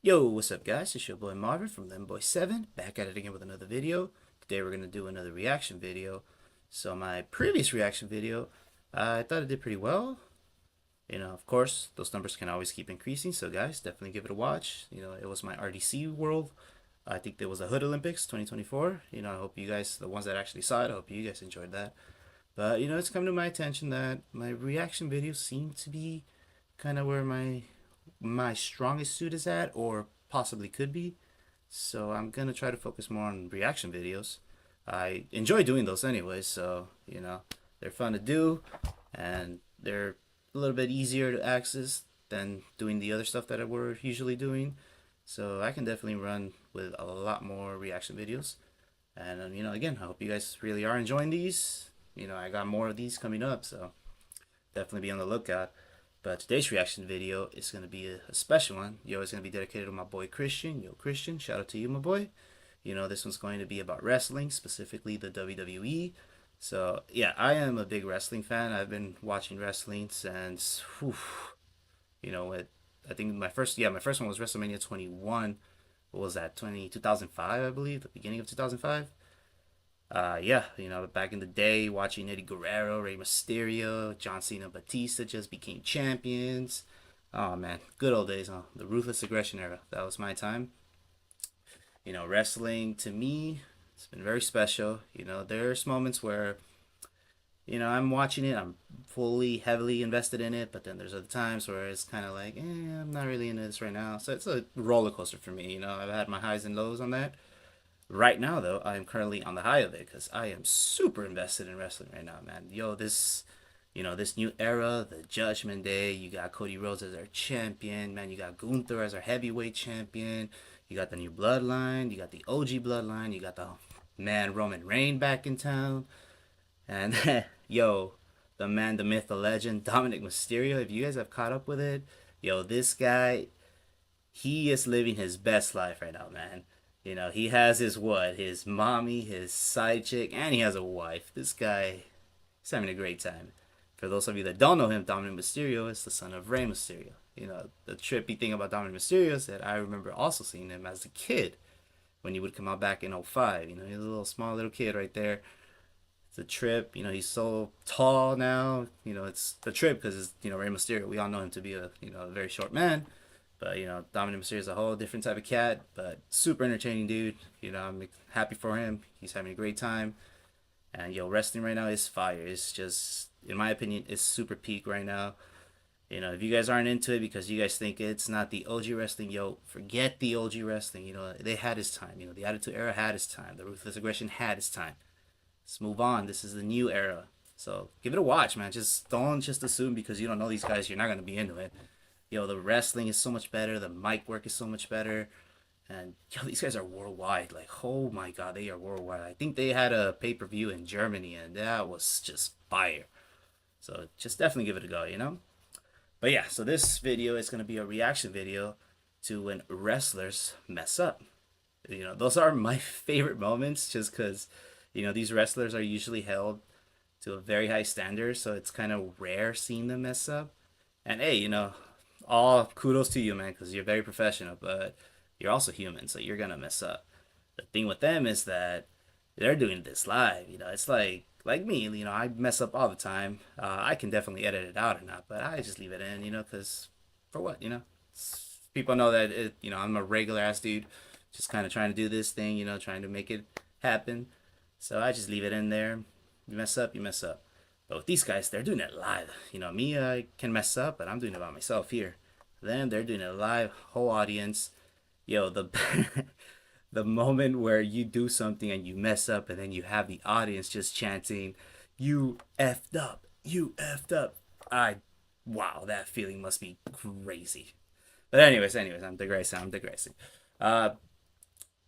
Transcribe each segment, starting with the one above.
Yo, what's up guys? It's your boy Marvin from Boy7, back at it again with another video. Today we're going to do another reaction video. So my previous reaction video, I thought it did pretty well. Of course, those numbers can always keep increasing, so guys, definitely give it a watch. It was my RDC World. I think there was a Hood Olympics 2024. I hope you guys, the ones that actually saw it, I hope you guys enjoyed that. But, it's come to my attention that my reaction videos seem to be kind of where my strongest suit is at, or possibly could be. So I'm gonna try to focus more on reaction videos. I enjoy doing those anyways, so they're fun to do, and they're a little bit easier to access than doing the other stuff that we're usually doing. So I can definitely run with a lot more reaction videos. And again, I hope you guys really are enjoying these. I got more of these coming up, so definitely be on the lookout. But today's reaction video is going to be a special one. It's going to be dedicated to my boy Christian. Yo, Christian, shout out to you, my boy. This one's going to be about wrestling, specifically the WWE. So, yeah, I am a big wrestling fan. I've been watching wrestling since, I think my first one was WrestleMania 21. What was that, 2005, I believe, the beginning of 2005? Yeah, back in the day, watching Eddie Guerrero, Rey Mysterio, John Cena, Batista just became champions. Oh man, good old days, huh? The ruthless aggression era. That was my time. Wrestling to me, it's been very special. There's moments where, I'm watching it, I'm fully, heavily invested in it, but then there's other times where it's kind of like, I'm not really into this right now. So it's a roller coaster for me. I've had my highs and lows on that. Right now, though, I am currently on the high of it because I am super invested in wrestling right now, man. Yo, this new era, the Judgment Day. You got Cody Rhodes as our champion, man. You got Gunther as our heavyweight champion. You got the new Bloodline. You got the OG Bloodline. You got the man Roman Reigns back in town, and yo, the man, the myth, the legend, Dominic Mysterio. If you guys have caught up with it, yo, this guy, he is living his best life right now, man. He has his mommy, his side chick, and he has a wife. This guy, he's having a great time. For those of you that don't know him, Dominic Mysterio is the son of Rey Mysterio. The trippy thing about Dominic Mysterio is that I remember also seeing him as a kid when he would come out back in '05. He's a little small little kid right there. It's a trip. He's so tall now. It's a trip because it's, Rey Mysterio. We all know him to be a very short man. But Dominic Mysterio is a whole different type of cat, but super entertaining dude. I'm happy for him. He's having a great time. And wrestling right now is fire. It's just, in my opinion, it's super peak right now. If you guys aren't into it because you guys think it's not the OG wrestling, forget the OG wrestling. They had its time. The Attitude Era had its time. The Ruthless Aggression had its time. Let's move on. This is the new era. So give it a watch, man. Just don't just assume because you don't know these guys, you're not gonna be into it. The wrestling is so much better. The mic work is so much better. And these guys are worldwide. Like, oh my god, they are worldwide. I think they had a pay-per-view in Germany, and that was just fire. So just definitely give it a go. But yeah, so this video is going to be a reaction video to when wrestlers mess up. Those are my favorite moments just because, these wrestlers are usually held to a very high standard. So it's kind of rare seeing them mess up. And hey, all kudos to you, man, because you're very professional, but you're also human, so you're gonna mess up. The thing with them is that they're doing this live. It's like me. I mess up all the time. I can definitely edit it out or not, but I just leave it in. Because for what? People know that I'm a regular ass dude, just kind of trying to do this thing. Trying to make it happen. So I just leave it in there. You mess up, you mess up. But with these guys, they're doing it live. Me, I can mess up, but I'm doing it by myself here. Them, they're doing it live, whole audience. The the moment where you do something and you mess up, and then you have the audience just chanting, "You effed up, you effed up." Wow, that feeling must be crazy. But anyways, I'm digressing. Uh,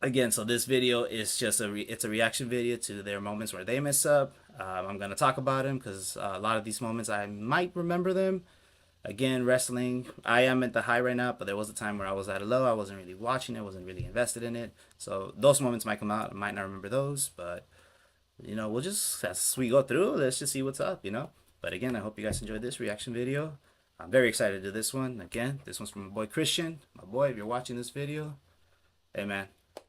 Again, so this video is just it's a reaction video to their moments where they mess up. I'm gonna talk about them because a lot of these moments I might remember them. Again, wrestling, I am at the high right now, but there was a time where I was at a low. I wasn't really watching it, wasn't really invested in it. So those moments might come out. I might not remember those, but we'll just, as we go through, let's just see what's up. But again, I hope you guys enjoyed this reaction video. I'm very excited to do this one. Again, this one's from my boy Christian. My boy, if you're watching this video, hey man,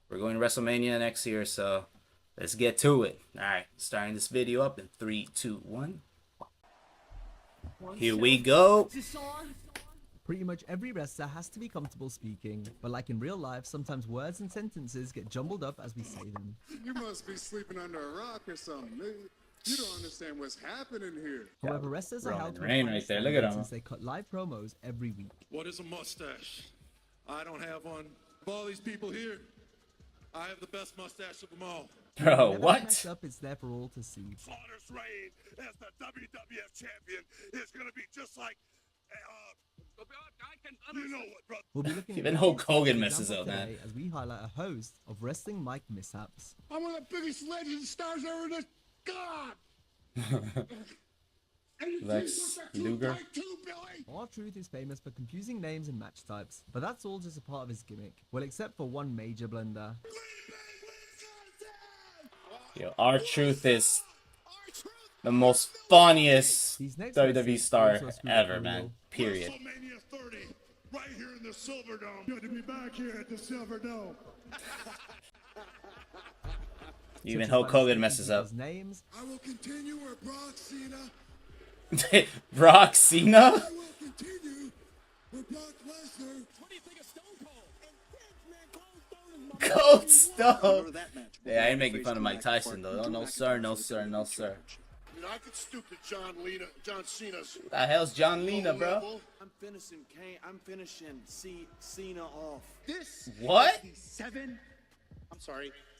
we're going to WrestleMania next year, so let's get to it. Alright, starting this video up in 3, 2, 1. Here we go. Pretty much every wrestler has to be comfortable speaking, but like in real life, sometimes words and sentences get jumbled up as we say them. You must be sleeping under a rock or something, nigga. You don't understand what's happening here. However, wrestlers are held to a Roman high right there. Look standard at him. since they cut live promos every week. What is a mustache? I don't have one. Of all these people here, I have the best mustache of them all. Bro, Never what? mess up, it's there for all to see. Slaughter's reign as the WWF champion is gonna be just like, you know what, bro? We'll be looking Even at Hulk the Hogan example messes up, today man. as we highlight a host of wrestling mic mishaps. I'm one of the biggest legends stars ever in this. God! Lex Luger. R-Truth is famous for confusing names and match types, but that's all just a part of his gimmick. Well, except for one major blunder. Yo, R-Truth is the most funniest These next WWE wrestlers star also screwed up ever, the man. wheel. Period. WrestleMania 30, right here in the Silverdome. Good to be back here at the Silverdome. Even Such as Hulk by Hogan mistaking messes up. people's Names. I will continue where Brock Cena. Brock Cena? I will continue where Brock Lesnar. What do you think of Stone Cold? Cold Stone. Yeah, I ain't making fun of Mike Tyson though. Oh, no sir, no sir, no sir. You know, I could stoop to John Cena's. What the hell's John Lena, bro? level. I'm finishing Kane. I'm finishing Cena off. This What? is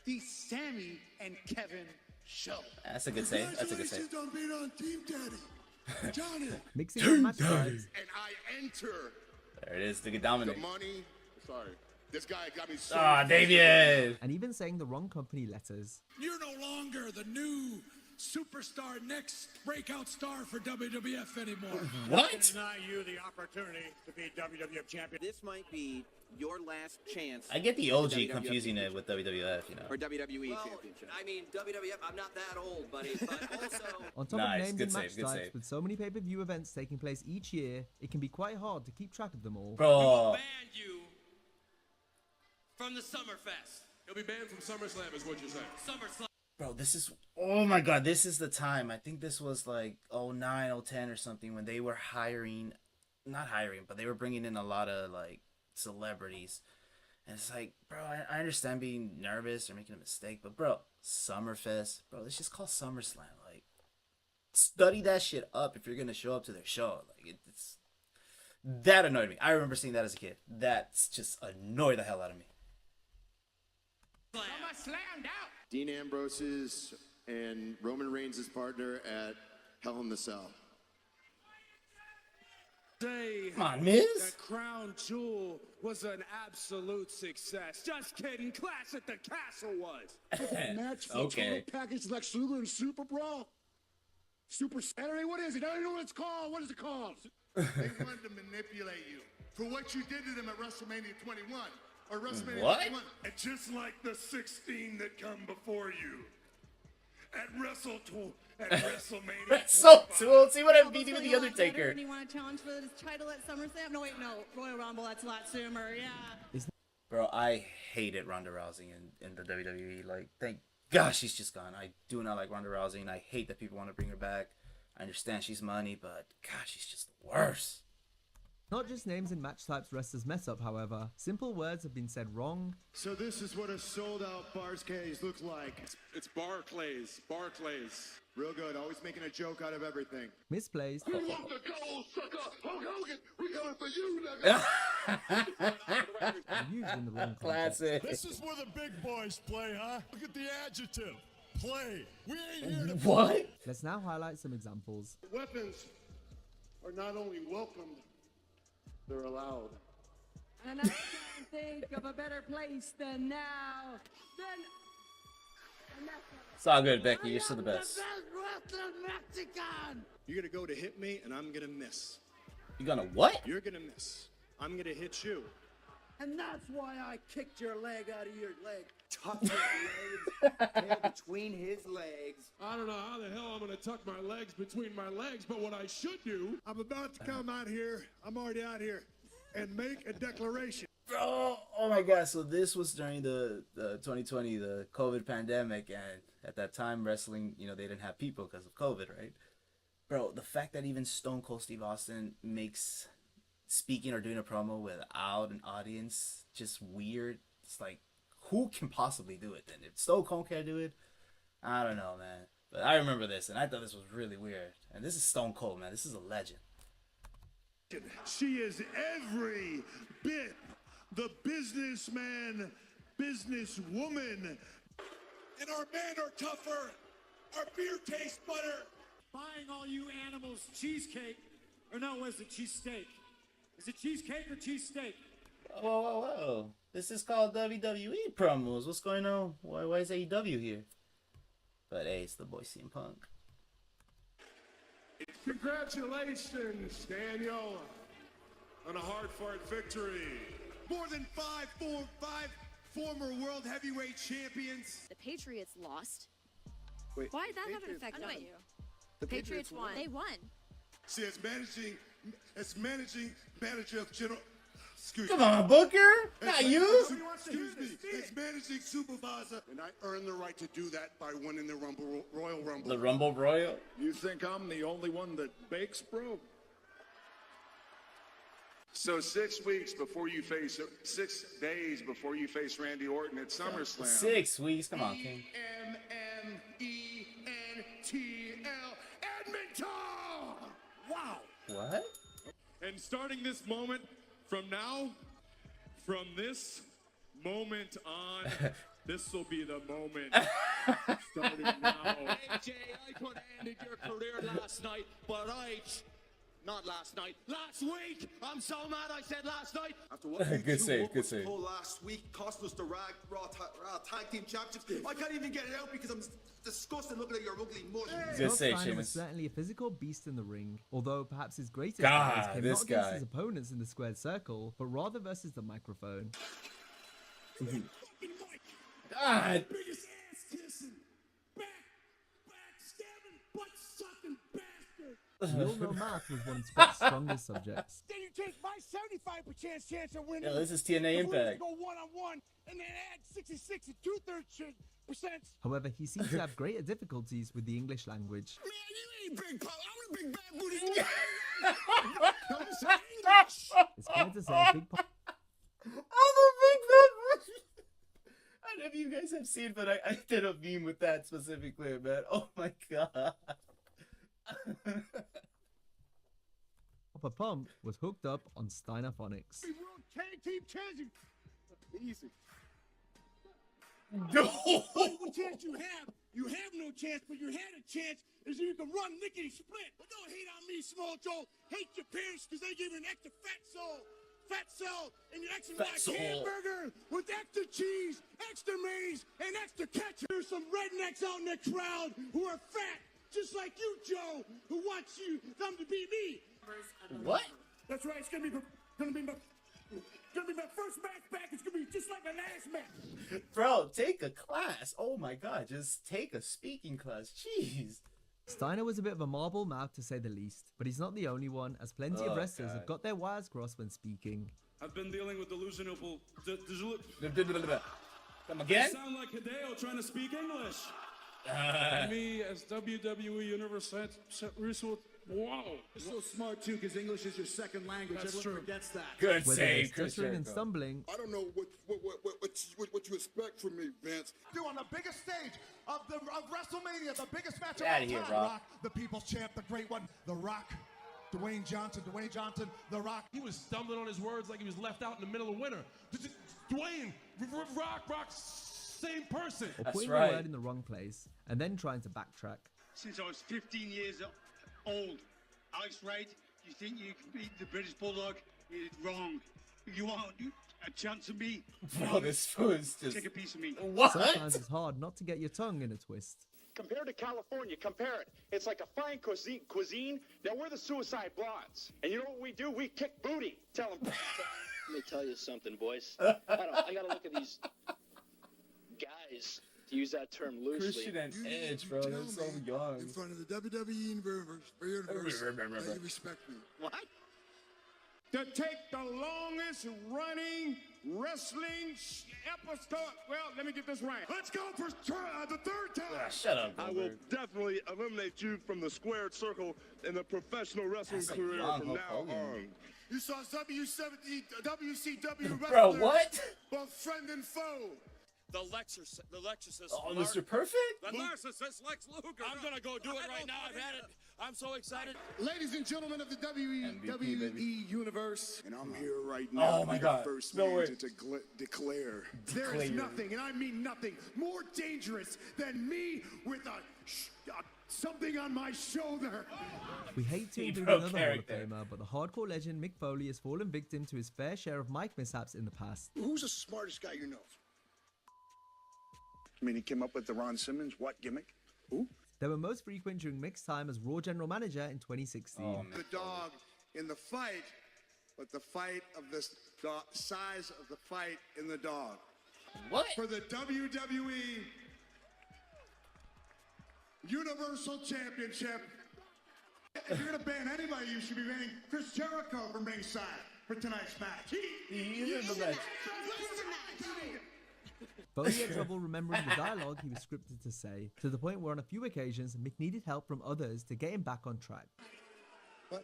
the Sammy and Kevin show. That's a good save. That's a good save. Congratulations on being on Team Daddy. Johnny. Mixing in match types. And I enter There it is. Look at the Dominic. money. Sorry. This guy got me so. Ah, David. And even saying the wrong company letters. You're no longer the new superstar, next breakout star for WWF anymore. What? Deny you the opportunity to be WWF champion. This might be your last chance. I get the OG confusing it with WWF, you know. Or WWE Well, championship. I mean, WWF, I'm not that old, buddy, but also... On top Nice, of names good and match save, good types, save. with so many pay-per-view events taking place each year, it can be quite hard to keep track of them all. Bro. Ban you from the Summerfest. He'll be banned from SummerSlam, is what you're saying. SummerSlam. Bro, this is, oh my god, this is the time. I think this was like 09, 010 or something when they were hiring, not hiring, but they were bringing in a lot of like celebrities. And it's like, bro, I understand being nervous or making a mistake, but bro, Summerfest, bro, let's just call SummerSlam. Like, study that shit up if you're going to show up to their show. Like, it's, that annoyed me. I remember seeing that as a kid. That's just annoyed the hell out of me. Dean Ambrose's and Roman Reigns' partner at Hell in the Cell. Come on, Miz. That crown jewel was an absolute success. Just kidding. Clash at the Castle was. Match for Okay. total package Lex Luger and Super Brawl. Super Saturday? What is it? I don't know what it's called. What is it called? They wanted to manipulate you for what you did to them at WrestleMania 21 or WrestleMania What? 21. And just like the 16 that come before you at WrestleMania. That's so cool. See what I'm beating with The Undertaker. And you want to challenge for this title at SummerSlam? No, wait, no. Royal Rumble, that's a lot sooner, yeah. Bro, I hated Ronda Rousey in the WWE. Like, thank gosh she's just gone. I do not like Ronda Rousey, and I hate that people want to bring her back. I understand she's money, but gosh, she's just the worst. Not just names and match types wrestlers mess up, however. Simple words have been said wrong. So this is what a sold-out Barclays looks like. It's Barclays. Real good, always making a joke out of everything. Misplaced. You want the gold, sucker? Hulk Hogan, we coming for you, nigga. and used in the wrong context. Classic. This is where the big boys play, huh? Look at the adjective. Play. We ain't here to What? Let's now highlight some examples. Weapons are not only welcomed, they're allowed. And I can't think of a better place than now. It's all good, Becky. You're still the best. You're gonna go to hit me, and I'm gonna miss. You gonna what? You're gonna miss. I'm gonna hit you. And that's why I kicked your leg out of your leg. Tuck his legs, tail between his legs. I don't know how the hell I'm gonna tuck my legs between my legs, but what I should do. I'm about to come out here. I'm already out here and make a declaration. Oh my god, so this was during the 2020, the COVID pandemic, and at that time wrestling, you know, they didn't have people because of COVID, right? Bro, the fact that even Stone Cold Steve Austin makes speaking or doing a promo without an audience just weird. It's like, who can possibly do it then? If Stone Cold can't do it, I don't know, man. But I remember this, and I thought this was really weird. And this is Stone Cold, man. This is a legend. She is every bit the businessman, businesswoman. And our men are tougher. Our beer tastes better. Buying all you animals cheesecake, or no, was it cheesesteak? Is it cheesecake or cheesesteak? Whoa, whoa, whoa. This is called WWE promos. What's going on? Why is AEW here? But hey, it's the boy CM Punk. Congratulations, Daniel, on a hard-fought victory. More than five former world heavyweight champions. The Patriots lost. Wait, Why did that have an effect on you? The Patriots won. They won. See, as managing manager of general. Excuse Come me. on, Booker! Not you! Excuse me. As managing supervisor, And I earned the right to do that by winning the Royal Rumble. The Rumble Royal? You think I'm the only one that bakes, bro? So 6 weeks before you face, 6 days before you face Randy Orton at SummerSlam. 6 weeks? Come on, King. EMMENTL Edmonton! Wow. What? And starting this moment from now, from this moment on, this will be the moment. Starting now. AJ, I could have ended your career last night, but not last night, last week. I'm so mad I said last night. After what you Good two save, up good with save. Paul last week, cost us the Raw Tag Team Championships. I can't even get it out because I'm disgusted looking at your ugly mush. Good save, Steiner was Sheamus. certainly a physical beast in the ring, although perhaps his greatest God, battles came this not against guy. his opponents in the squared circle, but rather versus the microphone. God! Biggest ass kissing, backstabbing, butt sucking bastard. We all know math was one of Scott's strongest subjects. Then you take my 75% chance of winning. Yo, this is TNA Impact. Go one-on-one, and then add 66 and 2/3%. However, he seems to have greater difficulties with the English language. Man, you ain't big pop. I'm a big bad booty. It's fair to say Big Pop I'm a big fan. I don't know if you guys have seen, but I did a meme with that specific clip, man. Oh my god. Papa Pump was hooked up on Steiner Phonics. World Tag Team Champion. Easy. No. What chance you have no chance, but you had a chance is you can run lickety split. But don't hate on me, Small Joe. Hate your parents because they gave you an extra fat soul. Fat cell and your extra Fat large soul. hamburger with extra cheese, extra mayonnaise, and extra ketchup. There's some rednecks out in the crowd who are fat, just like you, Joe, who wants them to beat me. What? That's right. It's gonna be my first match back. It's gonna be just like my last match. Bro, take a class. Oh my god, just take a speaking class. Jeez. Steiner was a bit of a marble mouth to say the least, but he's not the only one, as plenty of wrestlers have got their wires crossed when speaking. I've been dealing with delusional. Come again? Sound like Hideo trying to speak English. Me as WWE Universal. Wow. You're so smart too, because English is your second language. That's Everyone true. forgets that. Good Whether save, they're Chris stuttering and Jericho. stumbling, I don't know what you expect from me, Vince. Do on the biggest stage of WrestleMania, the biggest match Get outta here, Rock. the People's Champ, the great one, The Rock. Dwayne Johnson, The Rock. He was stumbling on his words like he was left out in the middle of winter. Dwayne, Rock, same person. or That's putting right. the word in the wrong place, and then trying to backtrack. Since I was 15 years old, Alex Wright, you think you can beat the British Bulldog? You're wrong. You want a chance of me? Bro, this food's just... Take a piece of me. What? Sometimes it's hard not to get your tongue in a twist. Compared to California, compare it. It's like a fine cuisine. Now we're the suicide blondes. And you know what we do? We kick booty. Tell them. Let me tell you something, boys. I gotta look at these guys, to use that term loosely. Christian and Edge, bro. They're so young. In front of the WWE universe, that you respect me. What? To take the longest running wrestling episode. Well, let me get this right. Let's go for the third time. Shut up, I will Goldberg. definitely eliminate you from the squared circle in the professional wrestling That's like career young from Hulk now Hogan. on. You saw WCW wrestlers, Bro, what? both friend and foe. The Lexus. Oh, Mr. Perfect? The narcissist Lex Luger. I'm gonna go do it right now. I've had it. I'm so excited. Ladies and gentlemen of the MVP, WWE Universe, and I'm here right now Oh to my be God. the first No man way. to declare there is nothing, and I mean nothing, more dangerous than me with something on my shoulder. We hate to He include broke another Hall of character. Famer, but the hardcore legend Mick Foley has fallen victim to his fair share of mic mishaps in the past. Who's the smartest guy you know? I mean, he came up with the Ron Simmons what gimmick? Who? They were most frequent during Mick's time as Raw General Manager in 2016. Oh, The dog in the fight, but the fight of the size of the fight in the dog. What? For the WWE Universal Championship. If you're gonna ban anybody, you should be banning Chris Jericho from ringside for tonight's match. He's in the match. Foley had trouble remembering the dialogue he was scripted to say, to the point where on a few occasions Mick needed help from others to get him back on track. Oh,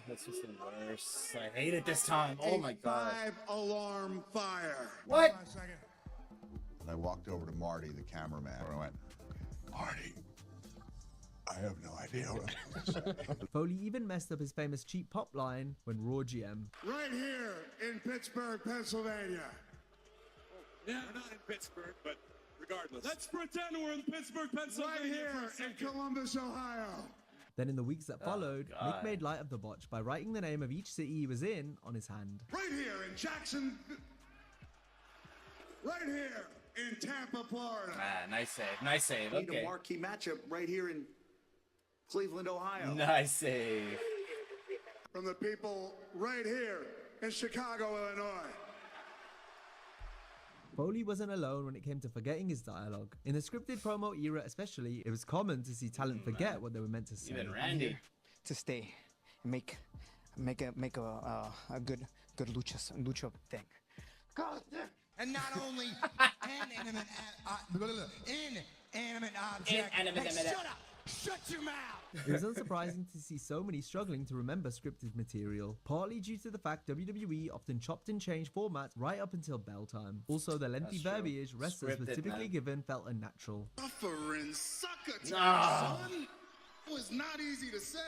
that's just the worst. I hate it this time. Oh my god. 5-alarm fire. What? And I walked over to Marty, the cameraman, and I went, Marty, I have no idea what I'm going to say. Foley even messed up his famous cheap pop line when Raw GM. Right here in Pittsburgh, Pennsylvania. Yeah, we're not in Pittsburgh, but regardless. Let's pretend we're in Pittsburgh, Pennsylvania. Right here in Columbus, Ohio. Then in the weeks that followed, God. Mick made light of the botch by writing the name of each city he was in on his hand. Right here in Jackson. Right here in Tampa, Florida. Ah, nice save. Nice save. Need a Okay. marquee matchup right here in Cleveland, Ohio. Nice save. From the people right here in Chicago, Illinois. Foley wasn't alone when it came to forgetting his dialogue. In the scripted promo era especially, it was common to see talent forget what they were meant to say. Even Randy. To stay and make a good lucha thing. And not only inanimate object. Inanimate. Hey, shut up! Shut your mouth! It was unsurprising to see so many struggling to remember scripted material, partly due to the fact WWE often chopped and changed formats right up until bell time. Also, the lengthy That's true. verbiage wrestlers were Scripted, typically man. given felt unnatural. Suffering sucker time, Nah. son. It was not easy to say.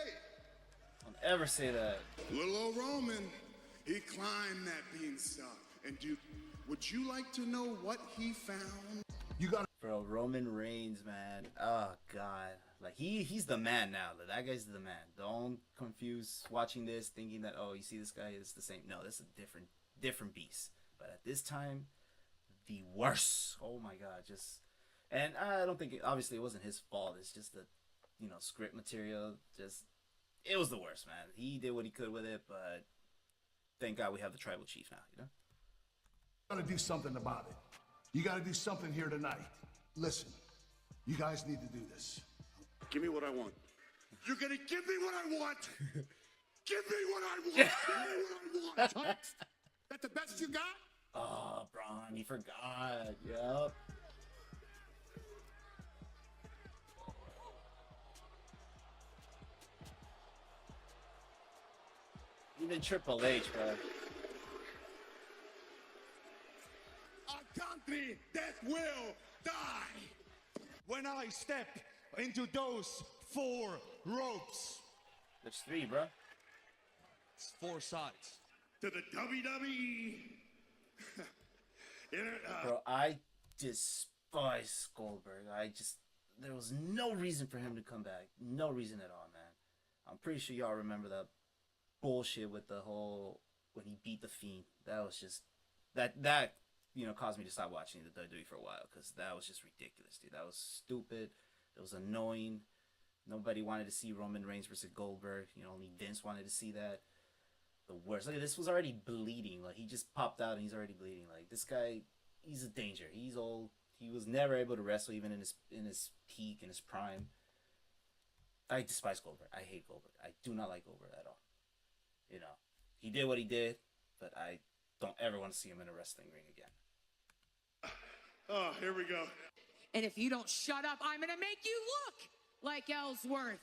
Don't ever say that. Little old Roman, he climbed that beanstalk. And would you like to know what he found? You got Bro, Roman Reigns, man. Oh god. Like he's the man now. Like, that guy's the man. Don't confuse watching this thinking that, oh, you see this guy, it's the same. No, this is a different beast. But at this time, the worst. Oh my god, and I don't think obviously it wasn't his fault. It's just the script material. It was the worst, man. He did what he could with it, but thank God we have the tribal chief now, to do something about it. You got to do something here tonight. Listen, you guys need to do this. Give me what I want. You're going to give me what I want. Give me what I want. Give me what I want. That the best you got? Oh, Braun, he forgot. Yep. Even Triple H, bro. A country that will die when I step into those 4 ropes. There's 3, bro. It's 4 sides. To the WWE. Bro, I despise Goldberg. There was no reason for him to come back. No reason at all, man. I'm pretty sure y'all remember that bullshit with the whole, when he beat the Fiend. That was just, that caused me to stop watching the WWE for a while, because that was just ridiculous, dude. That was stupid. It was annoying. Nobody wanted to see Roman Reigns versus Goldberg. Only Vince wanted to see that. the worst. Like, this was already bleeding. Like, he just popped out and he's already bleeding. Like, this guy, he's a danger. He's old. He was never able to wrestle even in his peak, in his prime. I despise Goldberg. I hate Goldberg. I do not like Goldberg at all. You know, he did what he did, but I don't ever want to see him in a wrestling ring again. Oh, here we go. And if you don't shut up, I'm gonna make you look like Ellsworth.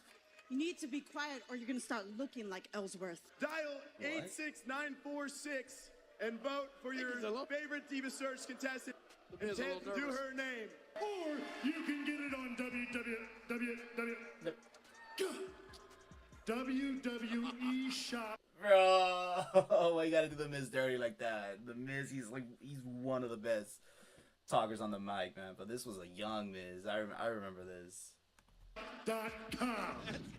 You need to be quiet or you're going to start looking like Ellsworth. Dial 86946 and vote for your favorite Diva Search contestant. And do her name. Or you can get it on WWE Shop. Bro, why you gotta do the Miz dirty like that? The Miz, he's one of the best talkers on the mic, man. But this was a young Miz. I remember this.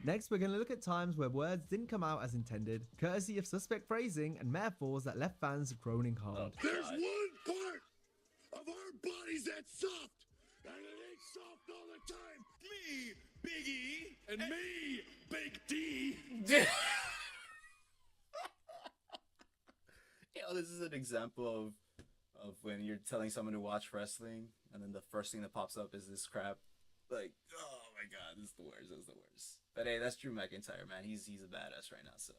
Next, we're going to look at times where words didn't come out as intended, courtesy of suspect phrasing and metaphors that left fans groaning hard. There's one part of our bodies that's soft, and it ain't soft all the time. Me, Big E, and me, Big D. This is an example of when you're telling someone to watch wrestling, and then the first thing that pops up is this crap. Like, oh my god, this is the worst. This is the worst. But hey, that's Drew McIntyre, man. He's a badass right now. So.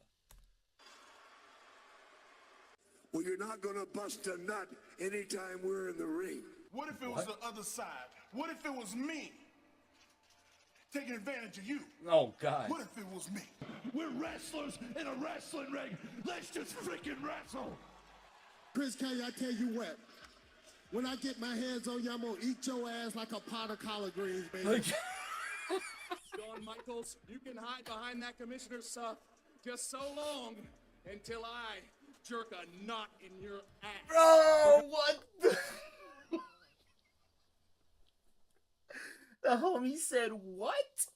Well, you're not gonna bust a nut anytime we're in the ring. What if it was the other side? What if it was me taking advantage of you? Oh god. What if it was me? We're wrestlers in a wrestling ring. Let's just freaking wrestle. Chris K, I tell you what. When I get my hands on you, I'm gonna eat your ass like a pot of collard greens, baby. Shawn Michaels, you can hide behind that commissioner's stuff just so long until I jerk a knot in your ass. Bro, what the? The homie said what?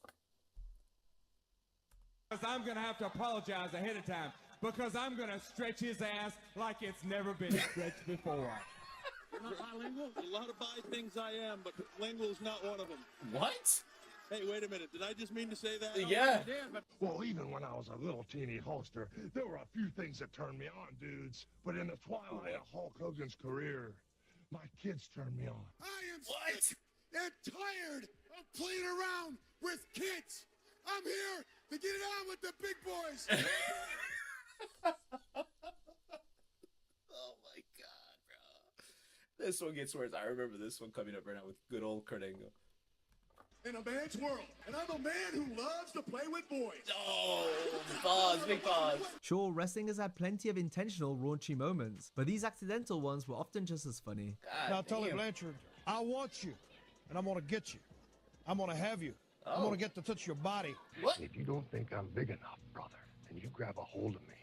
Because I'm going to have to apologize ahead of time because I'm going to stretch his ass like it's never been stretched before. You're not bilingual? A lot of bi things I am, but lingual is not one of them. What? Hey, wait a minute. Did I just mean to say that? Yeah. Well, even when I was a little teeny holster, there were a few things that turned me on, dudes. But in the twilight of Hulk Hogan's career, my kids turned me on. I am sick and tired of playing around with kids. I'm here to get it on with the big boys. Oh my god, bro. This one gets worse. I remember this one coming up right now with good old Kurt Angle. In a man's world, and I'm a man who loves to play with boys. Oh, pause, big pause. Sure, wrestling has had plenty of intentional raunchy moments, but these accidental ones were often just as funny. Now, Tully Blanchard, I want you, and I'm gonna get you. I'm gonna have you. I'm gonna get to touch your body. What? If you don't think I'm big enough, brother, then you grab a hold of me,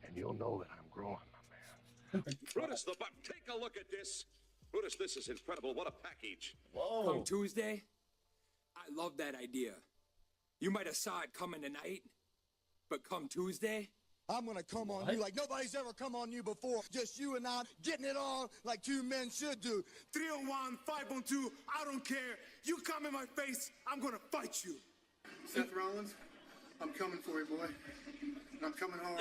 and you'll know that I'm growing, my man. Brutus the Buck, take a look at this. Brutus, this is incredible. What a package. Whoa. Come Tuesday, I love that idea. You might have saw it coming tonight, but come Tuesday, I'm gonna come on you like nobody's ever come on you before. Just you and I getting it on like two men should do. 3-on-1, 5-on-2, I don't care. You come in my face, I'm gonna fight you. Seth Rollins, I'm coming for you, boy. And I'm coming hard.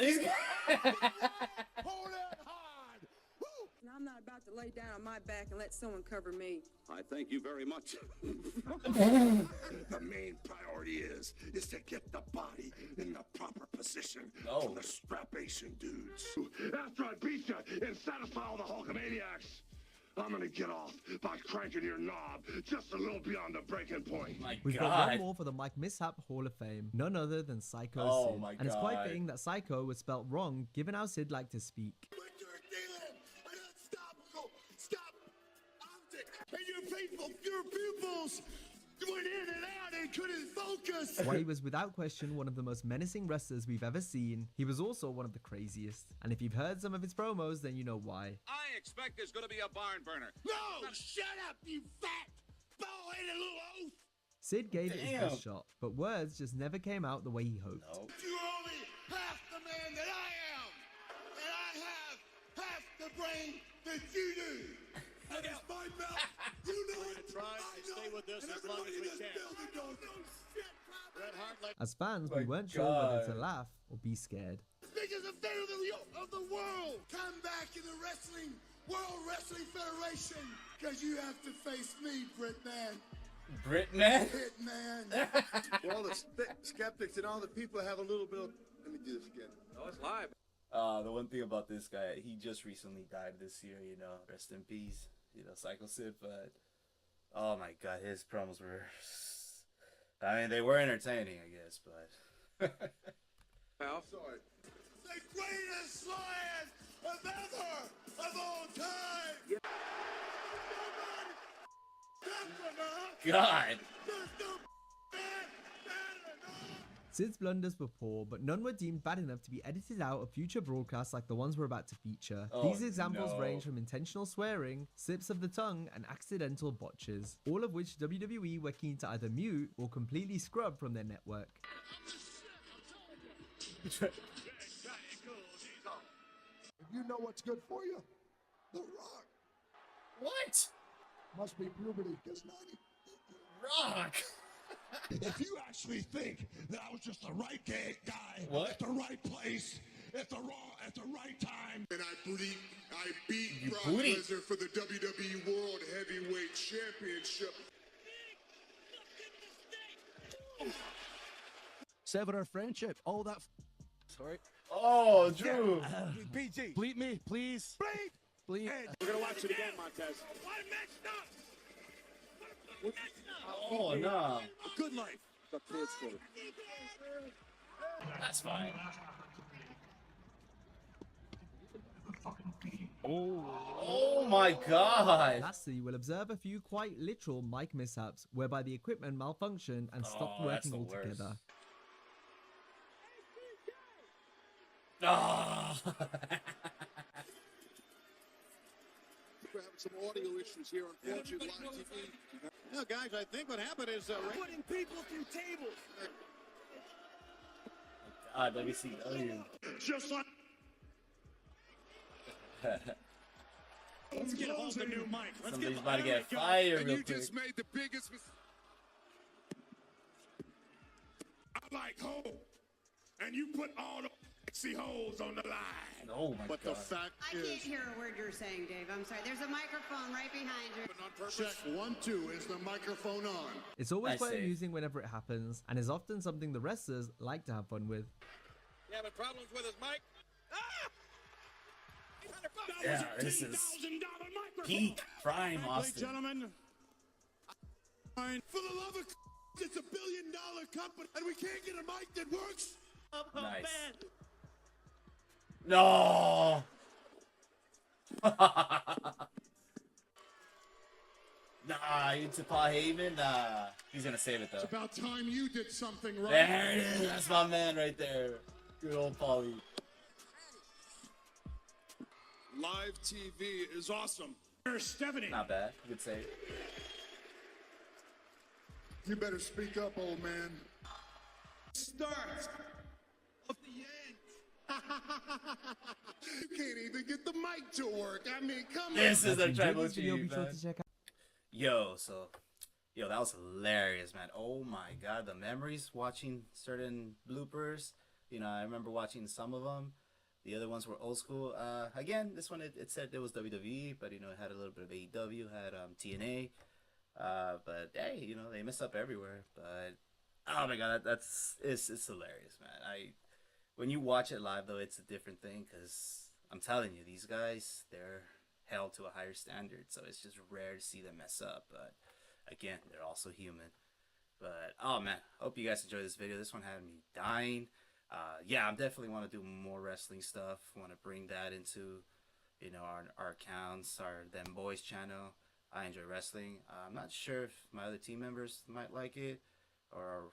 Hold it hard. And I'm not about to lay down on my back and let someone cover me. I thank you very much. The main priority is to get the body in the proper position for the strapation dudes. After I beat you and satisfy all the Hulkamaniacs, I'm gonna get off by cranking your knob just a little beyond the breaking point. We've got one more for the Mike Mishap Hall of Fame, none other than Psycho Sid. And it's quite fitting that Psycho was spelt wrong, given how Sid liked to speak. And your pupils went in and out and couldn't focus. While he was without question one of the most menacing wrestlers we've ever seen, he was also one of the craziest. And if you've heard some of his promos, then you know why. I expect there's going to be a barn burner. No! Shut up, you fat, bald-headed little oaf! Sid gave it his best shot, but words just never came out the way he hoped. You're only half the man that I am, and I have half the brain that you do. And it's my belt. You know it. Try to stay with this as long as we can. Bret Hart, As fans, we weren't sure whether to laugh or be scared. biggest offender of the world. Come back in the World Wrestling Federation, because you have to face me, Britman. Britman? Hitman. For all the skeptics and all the people have a little bit of... Let me do this again. Oh, it's live. The one thing about this guy, he just recently died this year, you know. Rest in peace, you know, Psycho Sid. But oh my God, his promos were. I mean, they were entertaining, I guess, but. Well, sorry. The greatest science of ever of all time. God. Sid's blunders were poor, but none were deemed bad enough to be edited out of future broadcasts like the ones we're about to feature. Oh, These examples no. range from intentional swearing, slips of the tongue, and accidental botches, all of which WWE were keen to either mute or completely scrub from their network. If you know what's good for you, The Rock. What? Must be puberty, guess 90. Rock. If you actually think that I was just the right guy What? at the right place at the right time, and I beat You Brock booty. Lesnar for the WWE World Heavyweight Championship. Sever our friendship. All that. Sorry. Oh, Drew. PG. Bleep me, please. Bleep. Bleep. We're gonna watch it again, Montez. Why messed up? Oh, no. Good life. The kids for it. That's fine. Oh my God. Lastly, we'll observe a few quite literal mic mishaps, whereby the equipment malfunctioned and stopped Oh, that's working the worst. altogether. Oh. We're having some audio issues here on Botches Live TV. No, guys, I think what happened is Putting people through tables. God, let me see. Oh, you. Just like. Let's get a hold of the new mic. Let's Somebody's about to get fired And real you quick. just made the biggest mistake. I like home. And you put all the sexy holes on the line. Oh my But God. the fact I can't is, hear a word you're saying, Dave. I'm sorry. There's a microphone right behind you. check 1, 2. Is the microphone on? It's always I quite see. amusing whenever it happens, and is often something the wrestlers like to have fun with. You having problems with his mic? Yeah, this is peak prime Austin. Gentlemen, for the love of it's $1 billion company, and we can't get a mic that works. Nice. No. Nah, into Paul Heyman. Nah, he's gonna save it though. It's about time you did something right. There it is. That's my man right there. Good old Paulie. Live TV is awesome. Here's Stephanie. Not bad. Good save. You better speak up, old man. Start of the end. You can't even get the mic to work. I mean, come This on. is a If you enjoyed tribal this video, be chief, sure man. to check out. Yo, that was hilarious, man. Oh my God, the memories watching certain bloopers. You know, I remember watching some of them. The other ones were old school. Again, this one it said it was WWE, but you know, it had a little bit of AEW, had TNA. But hey, you know, they mess up everywhere. But oh my God, it's hilarious, man. When you watch it live though, it's a different thing because I'm telling you, these guys, they're held to a higher standard, so it's just rare to see them mess up. But again, they're also human. But oh man, hope you guys enjoyed this video. This one had me dying. Yeah, I definitely want to do more wrestling stuff. Want to bring that into, you know, our accounts, our Them Boys channel. I enjoy wrestling. I'm not sure if my other team members might like it, or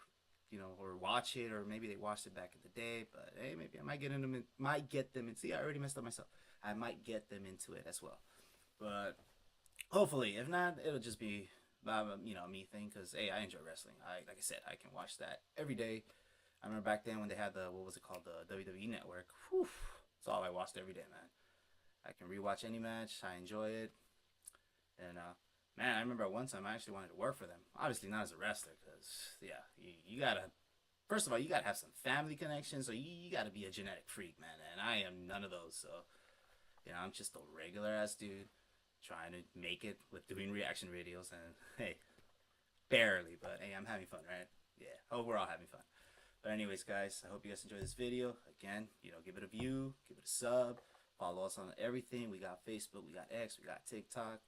you know, or watch it, or maybe they watched it back in the day. But hey, maybe I might get them in. See, I already messed up myself. I might get them into it as well. But hopefully, if not, it'll just be you know, me thing. Cause hey, I enjoy wrestling. Like I said, I can watch that every day. I remember back then when they had the, what was it called, the WWE Network. Whew, that's all I watched every day, man. I can rewatch any match. I enjoy it. And man, I remember at one time I actually wanted to work for them. Obviously not as a wrestler, because yeah, you gotta first of all, you gotta have some family connections, so you gotta be a genetic freak, man. And I am none of those, so you know, I'm just a regular ass dude trying to make it with doing reaction videos, and hey, barely, but hey, I'm having fun, right? Yeah, hope we're all having fun. But anyways, guys, I hope you guys enjoyed this video. Again, you know, give it a view, give it a sub, follow us on everything. We got Facebook, we got X, we got TikTok,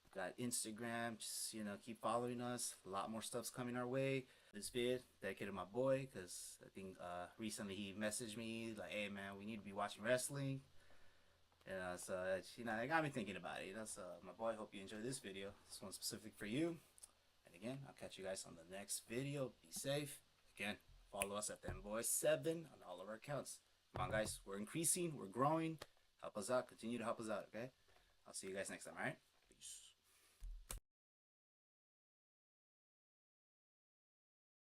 we got Instagram. Just, you know, keep following us. A lot more stuff's coming our way. This vid dedicated to my boy, because I think recently he messaged me like, hey man, we need to be watching wrestling. You know, so you know, it got me thinking about it. You know, so my boy, hope you enjoyed this video. This one's specific for you. And again, I'll catch you guys on the next video. Be safe. Again, follow us at ThenBoys7 on all of our accounts. Come on, guys. We're increasing. We're growing. Help us out. Continue to help us out, okay? I'll see you guys next time, all right?